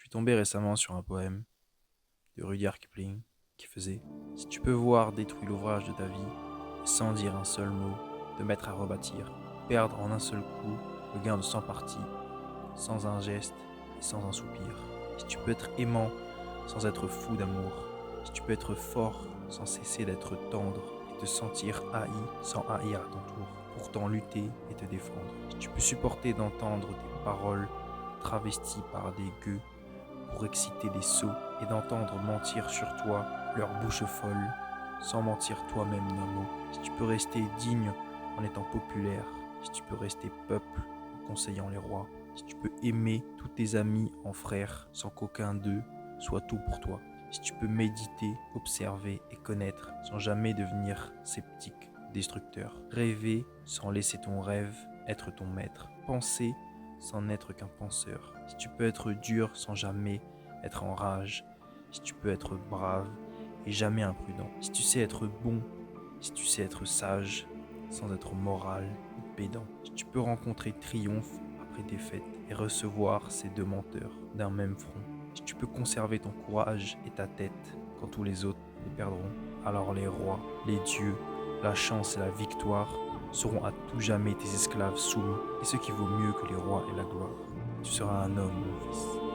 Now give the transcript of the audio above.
suis tombé récemment sur un poème de Rudyard Kipling qui faisait Si tu peux voir détruire l'ouvrage de ta vie, et sans dire un seul mot, te mettre à rebâtir, perdre en un seul coup le gain de 100 parties, sans un geste et sans un soupir. Si tu peux être aimant sans être fou d'amour, si tu peux être fort sans cesser d'être tendre et te sentir haï sans haïr à ton tour, pourtant lutter et te défendre. Si tu peux supporter d'entendre tes paroles travesties par des gueux pour exciter des sots et d'entendre mentir sur toi leur bouche folle, sans mentir toi-même d'un mot. Si tu peux rester digne en étant populaire, si tu peux rester peuple en conseillant les rois, si tu peux aimer tous tes amis en frères sans qu'aucun d'eux soit tout pour toi, si tu peux méditer, observer et connaître sans jamais devenir sceptique, destructeur, rêver sans laisser ton rêve être ton maître, penser sans n'être qu'un penseur, si tu peux être dur sans jamais être en rage, si tu peux être brave et jamais imprudent, si tu sais être bon, si tu sais être sage sans être moral ou pédant, si tu peux rencontrer triomphe après défaite et recevoir ces deux menteurs d'un même front, si tu peux conserver ton courage et ta tête quand tous les autres les perdront, alors les rois, les dieux, la chance et la victoire seront à tout jamais tes esclaves soumis, et ce qui vaut mieux que les rois et la gloire. Tu seras un homme, mon fils.